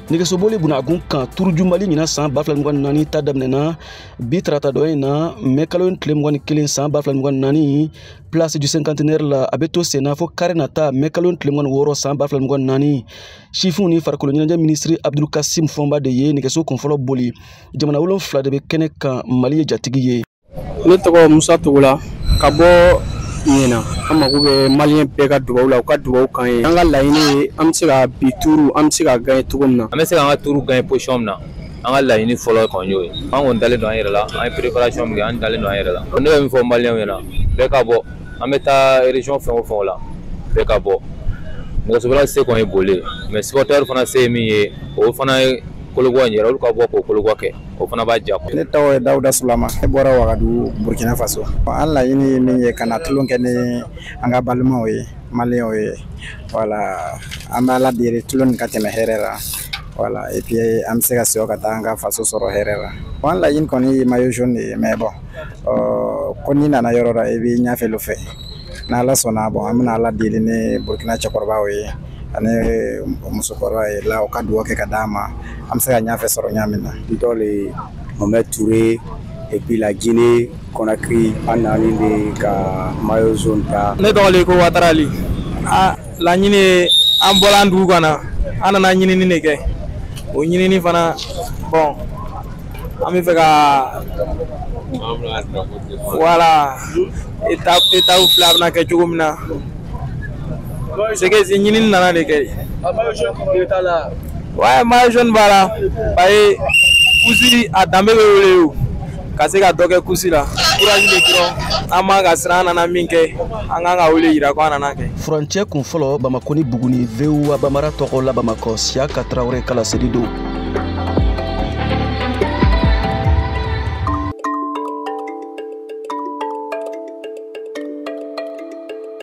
Nɛgɛsoboli bunagun kan turujumali ɲina san 2024 ta daminɛna bi tarata dɔ in na mai kalo tile 21 san 2024 place du cinquantenaire la a bɛ to senna fo kari nata mai kalo tile 26 san 2024 sifinw ni farikolo ɲɛnajɛ ministre Abdulkasim Fɔnba de ye nɛgɛso kunfɔlɔ boli jamana 7 de bɛ kɛnɛ kan Mali ye jatigi ye. Ne tɔgɔ Musa Togola ka bɔ Ɲena. An mako bɛ maliyɛn bɛɛ ka dugawu la, u ka dugawu k'an ye. An ka laɲini ye an bɛ se ka bi tuuru an bɛ se ka gagner cogo min na. An bɛ se k'an ka tuuru gagner position min na. An ka laɲini fɔlɔ kɔni y'o ye. An kɔni dalen don an yɛrɛ la, an ye préparation min kɛ, an dalen don an yɛrɛ la. Ne bɛ min fɔ maliyɛnw ɲɛna, bɛɛ ka bɔ. An bɛ taa région fɛn o fɛn la, bɛɛ ka bɔ. Nɛgɛsobolilaw se kɔni ye boli, mais supporter fana se ye min ye, o fana ye kologɔ in yɛrɛ, olu ka bɔ k'o kologɔ kɛ, o fana b'a diya. Ne tɔgɔ ye Dawuda Sulama, ne bɔra Wagadugu, Burkina Faso. An laɲini ye min ye ka na tulon kɛ ni an ka balimaw ye, maliyɛnw ye. Voilà, an bɛ Ala deli tulon nin ka tɛmɛ hɛrɛ la. Voilà, et puis an bɛ se ka segin ka taa an ka faso sɔrɔ hɛrɛ la. An laɲini kɔni ye maillot jaune de ye, mais bon, ko n'i nana yɔrɔ la i b'i ɲɛfɛ olu fɛ. N'Ala sɔnna, bon, an bɛna Ala deli ni Burkina cɛkɔrɔbaw ye ani musokɔrɔba ye la, u ka dugawu kɛ ka d'an ma. An bɛ se ka ɲɛfɛ sɔrɔ ɲa min na. Dɔle Mohamed Touré et puis la Guinée Conakry an nani de ka maillot jaune ta. Ne tɔgɔ le ko Watara Ali. Laɲini ye an bɔla an dugu kana, an nana ɲinini de kɛ. O ɲinini fana bon an bɛ fɛ ka voilà étape 2 bɛna kɛ cogo min na. C'est que ɲinini nana de kɛ. Ouais, maillot jaune b'a la. Baye kusi a danbe bɛ wele o. Ka se ka dɔ kɛ kusi la. Courage de dɔrɔn an man ka siran, an nana min kɛ an kan ka wele yira ko an nana kɛ. Frontière kunfɔlɔ Bamako ni Buguni VOA Bamara tɔgɔ la Bamakɔ Siaka Traoré Kala Sedido.